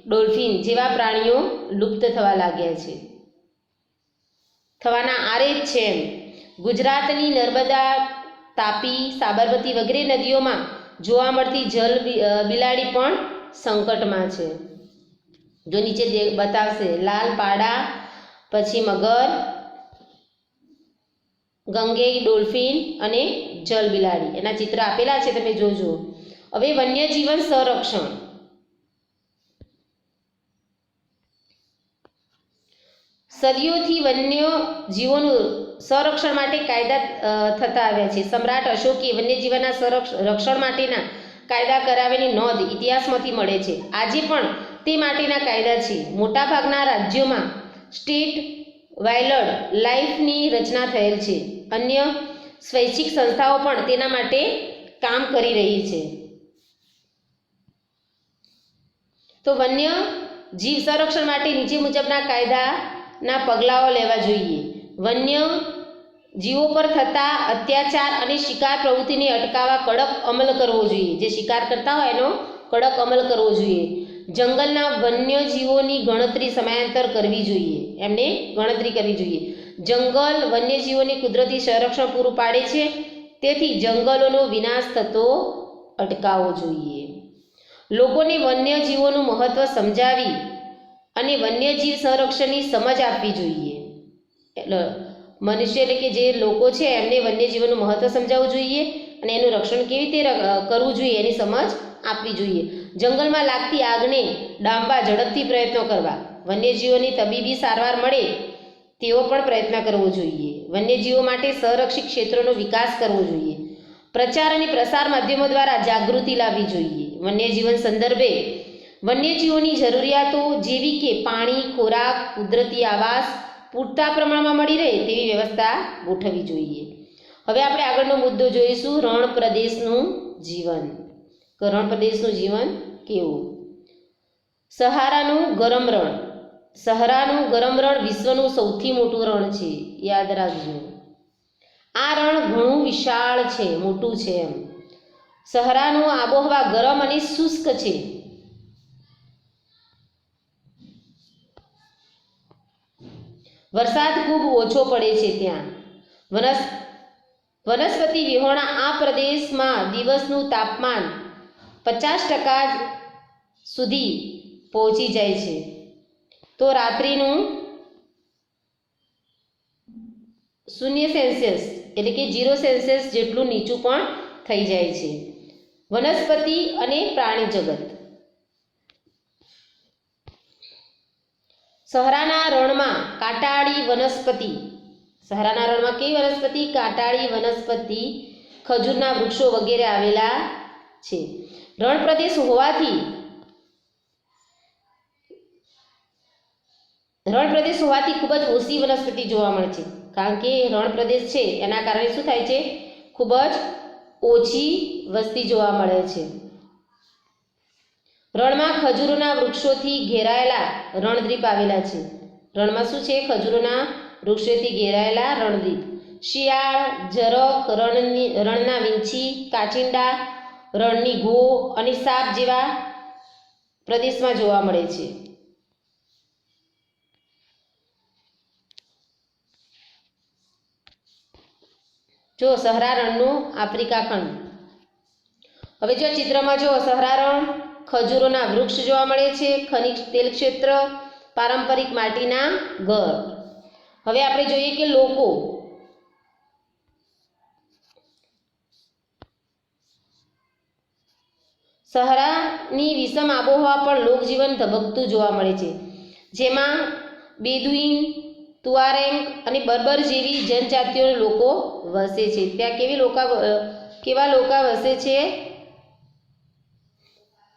ડોલ્ફિન જેવા પ્રાણીઓ લુપ્ત થવા લાગ્યા છે, થવાના આરે જ છે. એમ ગુજરાતની નર્મદા, તાપી, સાબરમતી વગેરે નદીઓમાં જોવા મળતી જલ બિલાડી પણ સંકટમાં છે. જો નીચે બતાવશે લાલ પાડા, પછી મગર, ગંગેઈ, ડોલ્ફિન અને જલ બિલાડી એના ચિત્ર આપેલા છે, તમે જોજો. હવે વન્યજીવન સંરક્ષણ. સદીઓથી વન્ય જીવોનું સંરક્ષણ માટે કાયદા થતા આવ્યા છે. સમ્રાટ અશોકે વન્યજીવનના રક્ષણ માટેના કાયદા કરાવેલી નોંધ ઇતિહાસમાંથી મળે છે. આજે પણ તે માટેના કાયદા છે. મોટાભાગના રાજ્યોમાં સ્ટેટ વાઇલ્ડ લાઇફની રચના થયેલ છે. અન્ય સ્વૈચ્છિક સંસ્થાઓ પણ તેના માટે કામ કરી રહી છે. તો વન્ય જીવ સંરક્ષણ માટે નીચે મુજબના કાયદાના પગલાઓ લેવા જોઈએ. વન્ય જીવો પર થતા અત્યાચાર અને શિકાર પ્રવૃત્તિને અટકાવવા કડક અમલ કરવો જોઈએ. જે શિકાર કરતા હોય એનો કડક અમલ કરવો જોઈએ. જંગલના વન્ય જીવોની ગણતરી સમયાંતર કરવી જોઈએ, એમને ગણતરી કરવી જોઈએ. જંગલ વન્યજીવોને કુદરતી સંરક્ષણ પૂરું પાડે છે, તેથી જંગલોનો વિનાશ થતો અટકાવવો જોઈએ. લોકોને વન્યજીવોનું મહત્ત્વ સમજાવી અને વન્યજીવ સંરક્ષણની સમજ આપવી જોઈએ. મનુષ્ય એટલે કે જે લોકો છે એમને વન્યજીવોનું મહત્ત્વ સમજાવવું જોઈએ અને એનું રક્ષણ કેવી રીતે કરવું જોઈએ એની સમજ આપવી જોઈએ. જંગલમાં લાગતી આગને ડામવા ઝડપથી પ્રયત્નો કરવા. વન્યજીવોની તબીબી સારવાર મળે તેવો પણ પ્રયત્ન કરવો જોઈએ. વન્યજીવો માટે સંરક્ષિત ક્ષેત્રોનો વિકાસ કરવો જોઈએ. પ્રચાર અને પ્રસાર માધ્યમો દ્વારા જાગૃતિ લાવવી જોઈએ. વન્યજીવન સંદર્ભે વન્યજીવોની જરૂરિયાતો જેવી કે પાણી, ખોરાક, કુદરતી આવાસ પૂરતા પ્રમાણમાં મળી રહે તેવી વ્યવસ્થા ગોઠવવી જોઈએ. હવે આપણે આગળનો મુદ્દો જોઈશું, રણ પ્રદેશનું જીવન. રણ પ્રદેશનું જીવન કેવું? સહારાનું ગરમ રણ. સહારાનું ગરમ રણ વિશ્વનું સૌથી મોટું રણ છે, યાદ રાખજો. આ રણ ઘણું વિશાળ છે, મોટું છે એમ. સહારાનું આબોહવા ગરમ અને શુષ્ક છે. વરસાદ ખૂબ ઓછો પડે છે ત્યાં. વનસ્પતિ વિહોણા આ પ્રદેશમાં દિવસનું તાપમાન 50% સુધી પહોંચી જાય છે, તો રાત્રિનું 0°C એટલે કે 0°C જેટલું નીચું પણ થઈ જાય છે. વનસ્પતિ અને પ્રાણી જગત. સહારાના રણમાં કાંટાળી વનસ્પતિ. સહારાના રણમાં કેવી વનસ્પતિ? કાંટાળી વનસ્પતિ, ખજૂરના વૃક્ષો વગેરે આવેલા છે. રણ પ્રદેશ હોવાથી ખૂબ જ ઓછી વનસ્પતિ જોવા મળે છે. કારણ કે રણ પ્રદેશ છે એના કારણે શું થાય છે? ખૂબ જ ઓછી વસ્તી જોવા મળે છે. રણમાં ખજૂરોના વૃક્ષોથી ઘેરાયેલા રણદ્વીપ આવેલા છે. રણમાં શું છે? ખજૂરોના વૃક્ષોથી ઘેરાયેલા રણદ્વીપ. શિયાળ, ઝરખ, રણના વીંછી, કાચિંડા, રણની ઘો અને સાપ જેવા પ્રદેશમાં જોવા મળે છે. જો સહારા રણનું આફ્રિકા ખંડ. હવે જો ચિત્રમાં જો સહારા રણ, ખજૂરોના વૃક્ષ જોવા મળે છે, ખનિજ તેલ ક્ષેત્ર, પારંપરિક માટીના ઘર. હવે આપણે જોઈએ કે લોકો. સહારાની વિષમ આબોહવા પણ લોકજીવન ધબકતું જોવા મળે છે, જેમાં બેદુઈન, તુઆરેગ અને બર્બર જેવી જનજાતિઓના લોકો વસે છે. ત્યાં કેવા લોકો વસે છે?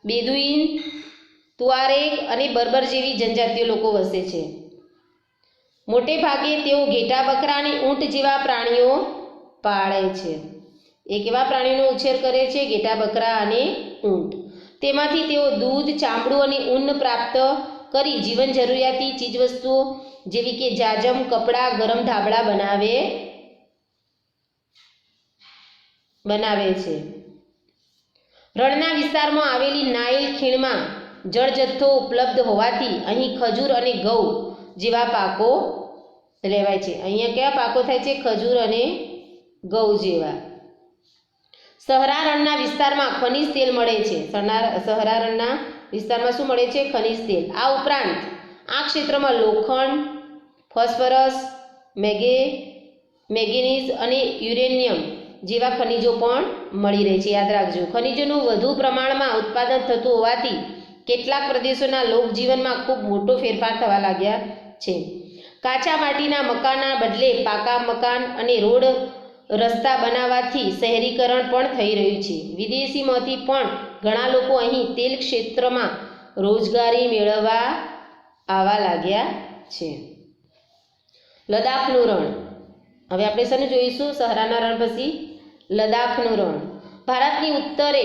બેદુઈન, તુઆરેગ અને બર્બર જેવી જનજાતિઓ લોકો વસે છે. મોટે ભાગે તેઓ ઘેટા, બકરા અને ઊંટ જેવા પ્રાણીઓ પાળે છે. એ કેવા પ્રાણીઓનો ઉછેર કરે છે? ઘેટા, બકરા અને ઊંટ. તેમાંથી તેઓ દૂધ, ચામડું અને ઊન પ્રાપ્ત કરી જીવન જરૂરિયાતી ચીજવસ્તુઓ જેવી કે જાજમ, કપડાં, ગરમ ધાબળા બનાવે છે. રણના વિસ્તારમાં આવેલી નાઇલ ખીણમાં જળજથ્થો ઉપલબ્ધ હોવાથી અહીં ખજૂર અને ઘઉં જેવા પાકો લેવાય છે. અહીંયા કયા પાકો થાય છે? ખજૂર અને ઘઉં જેવા. સહારા રણના વિસ્તારમાં ખનિજ તેલ મળે છે. સહારા રણના વિસ્તારમાં શું મળે છે? ખનિજ તેલ. આ ઉપરાંત આ ક્ષેત્રમાં લોખંડ, ફોસ્ફરસ, મેંગેનીઝ અને યુરેનિયમ જેવા ખનિજો પણ મળી રહે છે. યાદ રાખજો. ખનિજોનું વધુ પ્રમાણમાં ઉત્પાદન થતું હોવાથી કેટલાક પ્રદેશોના લોકજીવનમાં ખૂબ મોટો ફેરફાર થવા લાગ્યા છે. કાચા માટીના મકાનના બદલે પાકા મકાન અને રોડ રસ્તા બનાવવાથી શહેરીકરણ પણ થઈ રહ્યું છે. વિદેશીમાંથી પણ ઘણા લોકો અહીં તેલ ક્ષેત્રમાં રોજગારી મેળવવા આવવા લાગ્યા છે. લદ્દાખનું રણ. હવે આપણે શેનું જોઈશું? સહારાના રણ પછી લદ્દાખનું રણ. ભારતની ઉત્તરે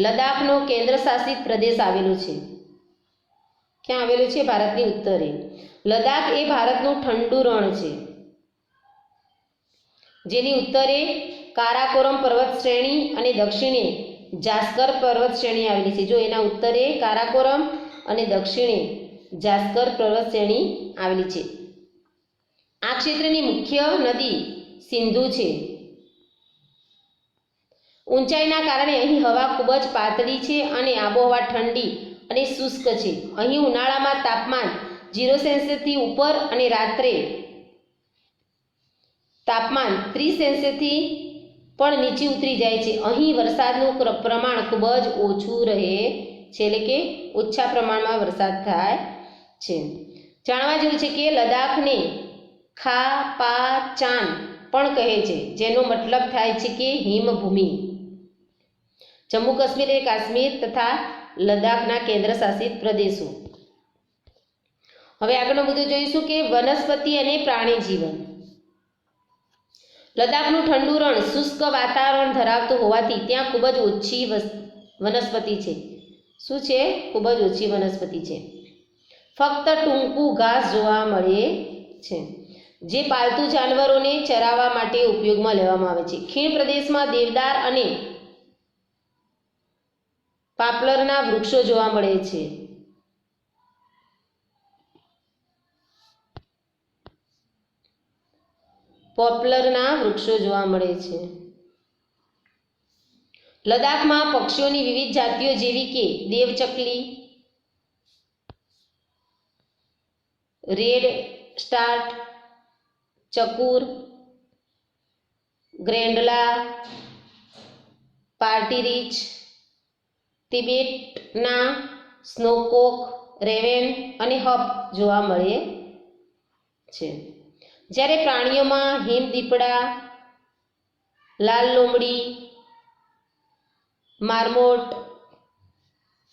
લદ્દાખનો કેન્દ્રશાસિત પ્રદેશ આવેલો છે. ક્યાં આવેલું છે? ભારતની ઉત્તરે. લદ્દાખ એ ભારતનું ઠંડુ રણ છે, જેની ઉત્તરે કારાકોરમ પર્વત શ્રેણી અને દક્ષિણે જાસ્કર પર્વત શ્રેણી આવેલી છે. જો એના ઉત્તરે કારાકોરમ અને દક્ષિણે જાસ્કર પર્વત શ્રેણી આવેલી છે. આ ક્ષેત્રની મુખ્ય નદી સિંધુ છે. ઊંચાઈના કારણે અહીં હવા ખૂબ જ પાતળી છે અને આબોહવા ઠંડી અને શુષ્ક છે. અહીં ઉનાળામાં તાપમાન 0 સેલ્સિયસથી ઉપર અને રાત્રે તાપમાન 30 સેલ્સિયસથી પણ નીચે ઉતરી જાય છે. અહીં વરસાદનું પ્રમાણ ખૂબ જ ઓછું રહે છે, એટલે કે ઓછા પ્રમાણમાં વરસાદ થાય છે. જાણવા જેવું છે કે લદ્દાખને ખા પા ચાન પણ કહે છે, જેનો મતલબ થાય છે કે હિમભૂમિ. જમ્મુ કાશ્મીર એ કાશ્મીર તથા લદ્દાખના કેન્દ્ર શાસિત પ્રદેશો. હવે આગળનો મુદ્દો જોઈશું કે વનસ્પતિ અને પ્રાણી જીવન. લદ્દાખનું ઠંડુ રણ શુષ્ક વાતાવરણ ધરાવતું હોવાથી ત્યાં ખૂબ જ ઓછી વનસ્પતિ છે. શું છે? ખૂબ જ ઓછી વનસ્પતિ છે. ફક્ત ટૂંકું ઘાસ જોવા મળે છે, જે પાલતુ જાનવરોને ચરાવવા માટે ઉપયોગમાં લેવામાં આવે છે. ખીણ પ્રદેશમાં દેવદાર અને પાપલરના વૃક્ષો જોવા મળે છે. પોપ્લરના વૃક્ષો જોવા મળે છે. લદ્દાખમાં પક્ષીઓની વિવિધ જાતિઓ જેવી કે દેવચકલી, રેડ સ્ટાર્ટ, ચકુર, ગ્રેન્ડલા, પાર્ટીરીચ, તિબેટના સ્નોકોક, રેવેન અને હપ જોવા મળે છે. જ્યારે પ્રાણીઓમાં હિમદીપડા, લાલ લોમડી, માર્મોટ,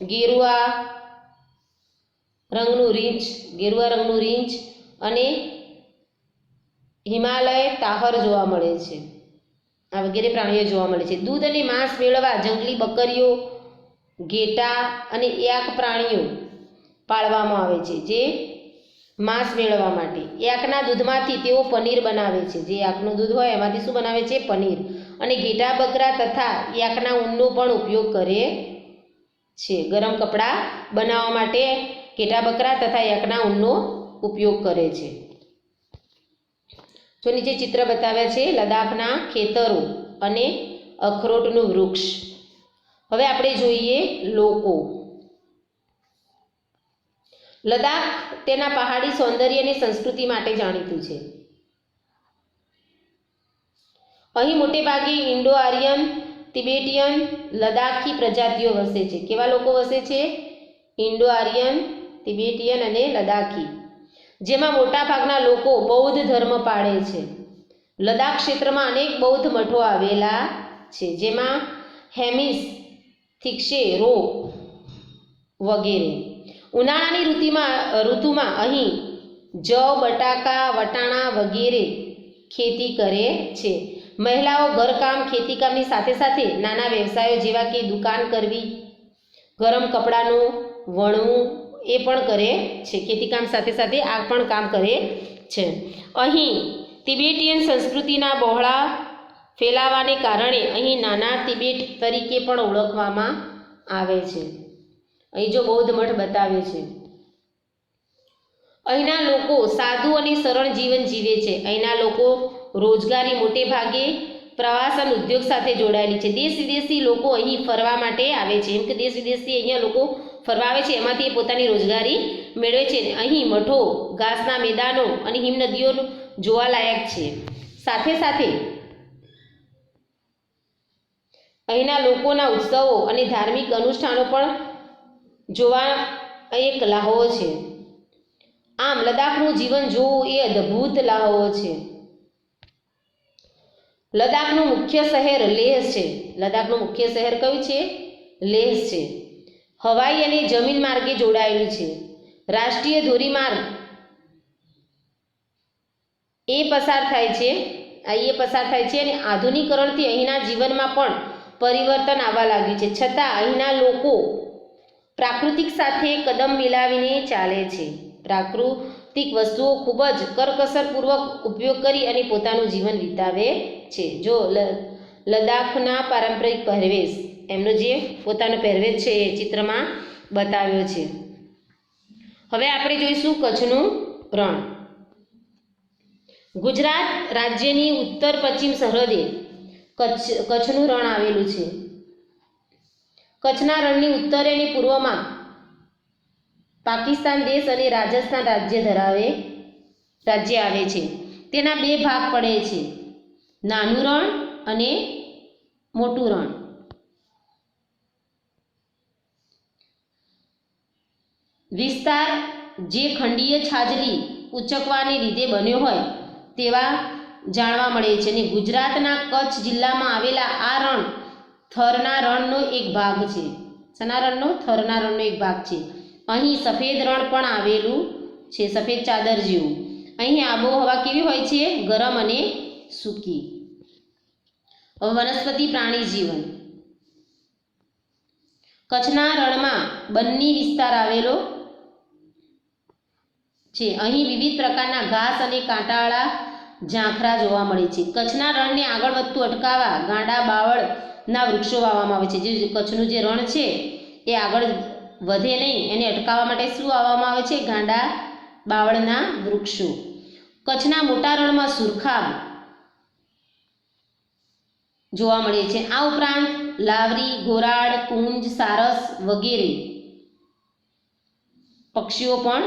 ગેરુઆ રંગનું રીંછ અને હિમાલય તાહર જોવા મળે છે. આ વગેરે પ્રાણીઓ જોવા મળે છે. દૂધ અને માંસ મેળવવા જંગલી બકરીઓ, ઘેટા અને યાક પ્રાણીઓ પાળવામાં આવે છે, જે માંસ મેળવવા માટે. યાકના દૂધમાંથી તેઓ પનીર બનાવે છે. જે યાકનું દૂધ હોય એમાંથી શું બનાવે છે? પનીર. અને ઘેટા બકરા તથા યાકના ઊનનો પણ ઉપયોગ કરે છે. ગરમ કપડાં બનાવવા માટે ઘેટા બકરા તથા યાકના ઊનનો ઉપયોગ કરે છે. જો નીચે ચિત્ર બતાવ્યા છે લદ્દાખના ખેતરો અને અખરોટનું વૃક્ષ. હવે આપણે જોઈએ લોકો. લદ્દાખ તેના પહાડી સૌંદર્ય અને સંસ્કૃતિ માટે જાણીતું છે. અહીં મોટે ભાગે ઇન્ડો આર્યન, તિબેટિયન, લદ્દાખી પ્રજાતિઓ વસે છે. કેવા લોકો વસે છે? ઇન્ડો આર્યન, તિબેટિયન અને લદ્દાખી, જેમાં મોટા ભાગના લોકો બૌદ્ધ ધર્મ પાળે છે. લદ્દાખ ક્ષેત્રમાં અનેક બૌદ્ધ મઠો આવેલા છે, જેમાં હેમિસ, થિક્સે રો વગેરે. ઉનાળાની ઋતુમાં અહીં જવ, બટાકા, વટાણા વગેરે ખેતી કરે છે. મહિલાઓ ઘરકામ, ખેતીકામની સાથે સાથે નાના વ્યવસાયો જેવા કે દુકાન કરવી, ગરમ કપડાનું વણવું એ પણ કરે છે. ખેતીકામ સાથે સાથે આ પણ કામ કરે છે. અહીં તિબેટિયન સંસ્કૃતિના બહોળા ફેલાવાને કારણે અહીં નાના તિબેટ તરીકે પણ ઓળખવામાં આવે છે. અહીં જો બૌદ્ધ મઠ બતાવે છે. અહીંના લોકો સાદું અને સરળ જીવન જીવે છે. અહીંના લોકો રોજગારી મોટે ભાગે પ્રવાસન ઉદ્યોગ સાથે જોડાયેલી છે. દેશ વિદેશથી લોકો અહીં ફરવા માટે આવે છે. એમ કે દેશ વિદેશથી અહીંયા લોકો ફરવા આવે છે, એમાંથી એ પોતાની રોજગારી મેળવે છે. અહીં મઠો, ઘાસના મેદાનો અને હિમનદીઓ જોવાલાયક છે. સાથે સાથે અહીંના લોકોના ઉત્સવો અને ધાર્મિક અનુષ્ઠાનો પણ જોવા એક લહાવો છે. આમ લદ્દાખનું જીવન જોવું એ અદ્ભુત લહાવો છે. લદ્દાખનું મુખ્ય શહેર લેહ છે. લદ્દાખનું મુખ્ય શહેર કયું છે? લેહ છે. હવાઈ અને જમીન માર્ગે જોડાયેલું છે. રાષ્ટ્રીય ધોરીમાર્ગ એ પસાર થાય છે અને આધુનિકરણથી અહીંના જીવનમાં પણ પરિવર્તન આવવા લાગ્યું છે. છતાં અહીંના લોકો પ્રાકૃતિક સાથે કદમ મિલાવીને ચાલે છે. પ્રાકૃતિક વસ્તુઓ ખૂબ જ કરકસરપૂર્વક ઉપયોગ કરી અને પોતાનું જીવન વિતાવે છે. જો લદ્દાખના પારંપરિક પહેરવેશ, એમનો જે પોતાનો પહેરવેશ છે એ ચિત્રમાં બતાવ્યો છે. હવે આપણે જોઈશું કચ્છનું રણ. ગુજરાત રાજ્યની ઉત્તર પશ્ચિમ સરહદે કચ્છનું રણ આવેલું છે. કચ્છના રણની ઉત્તરે અને પૂર્વમાં પાકિસ્તાન દેશ અને રાજસ્થાન રાજ્ય આવે છે. તેના બે ભાગ પડે છે, નાનું રણ અને મોટું રણ. વિસ્તાર જે ખંડીય છાજલી ઉચકવાને લીધે બન્યો હોય તેવા જાણવા મળે છે. અને ગુજરાતના કચ્છ જિલ્લામાં આવેલા આ રણ થરના રણનો એક ભાગ છે. શેના રણનો? થરના રણનો એક ભાગ છે. અહીં સફેદ રણ પણ આવેલું છે, સફેદ ચાદર જેવું. અહીં આબોહવા કેવી હોય છે? ગરમ અને સૂકી. હવે વનસ્પતિ પ્રાણી જીવન. કચ્છના રણમાં બન્ની વિસ્તાર આવેલો છે. અહીં વિવિધ પ્રકારના ઘાસ અને કાંટાવાળા ઝાંખરા જોવા મળે છે. કચ્છના રણને આગળ વધતું અટકાવવા ગાંડા બાવળના વૃક્ષો વાવવામાં આવે છે. જે કચ્છનું જે રણ છે એ આગળ વધે નહીં એને અટકાવવા માટે શું વાવવામાં આવે છે? ગાંડા બાવળના વૃક્ષો. કચ્છના મોટા રણમાં સુરખાબ જોવા મળે છે. આ ઉપરાંત લાવરી, ઘોરાડ, કુંજ, સારસ વગેરે પક્ષીઓ પણ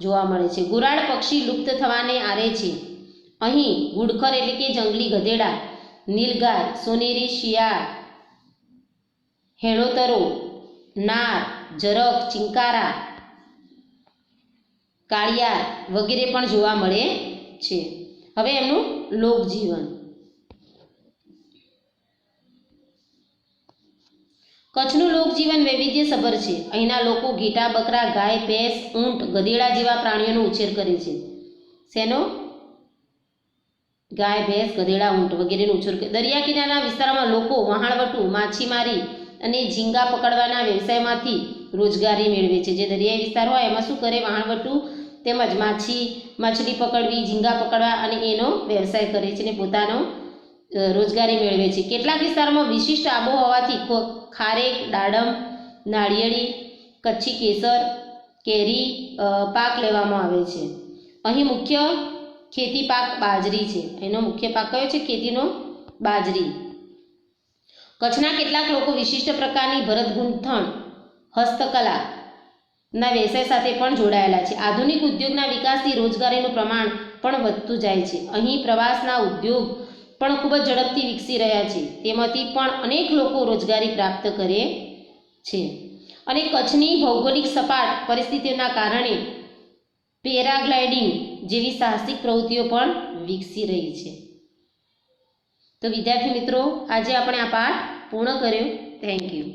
જોવા મળે છે. ઘોરાડ પક્ષી લુપ્ત થવાને આરે છે. અહીં ઘુડખર એટલે કે જંગલી ગધેડા, નીલગાય, સોનેરી શિયાળ, હેણોતરો, નાર, જરખ, ચિંકારા, કાળિયાર વગેરે પણ જોવા મળે છે. હવે એમનું લોકજીવન. કચ્છનું લોકજીવન વૈવિધ્યસભર છે. અહીંના લોકો ઘેટા, બકરા, ગાય, ભેંસ, ઊંટ, ગધેડા જેવા પ્રાણીઓનો ઉછેર કરે છે. શેનો? ગાય, ભેંસ, ગધેડા, ઊંટ વગેરેનો ઉછેર કરે. દરિયા કિનારાના વિસ્તારોમાં લોકો વહાણવટું, માછીમારી અને ઝીંગા પકડવાના વ્યવસાયમાંથી રોજગારી મેળવે છે. જે દરિયાઈ વિસ્તાર હોય એમાં શું કરે? વહાણવટું તેમજ માછલી પકડવી, ઝીંગા પકડવા અને એનો વ્યવસાય કરે છે અને પોતાનો રોજગારી મેળવે છે. કેટલાક વિસ્તારોમાં વિશિષ્ટ આબોહવાથી ખારેક, દાડમ, નાળિયેરી, કચ્છી કેસર, કેરી પાક લેવામાં આવે છે. અહીં મુખ્ય ખેતી પાક બાજરી છે. એનો મુખ્ય પાક કયો છે? ખેતીનો બાજરી. કચ્છના કેટલાક લોકો વિશિષ્ટ પ્રકારની ભરત ગૂંથણ, હસ્તકલાના વ્યવસાય સાથે પણ જોડાયેલા છે. આધુનિક ઉદ્યોગના વિકાસથી રોજગારીનું પ્રમાણ પણ વધતું જાય છે. અહીં પ્રવાસના ઉદ્યોગ પણ ખૂબ જ ઝડપથી વિકસી રહ્યા છે. તેમાંથી પણ અનેક લોકો રોજગારી પ્રાપ્ત કરે છે. અને કચ્છની ભૌગોલિક સપાટ પરિસ્થિતિઓના કારણે પેરાગ્લાઇડિંગ જેવી સાહસિક પ્રવૃત્તિઓ પણ વિકસી રહી છે. તો વિદ્યાર્થી મિત્રો, આજે આપણે આ પાઠ પૂર્ણ કર્યો. Thank you.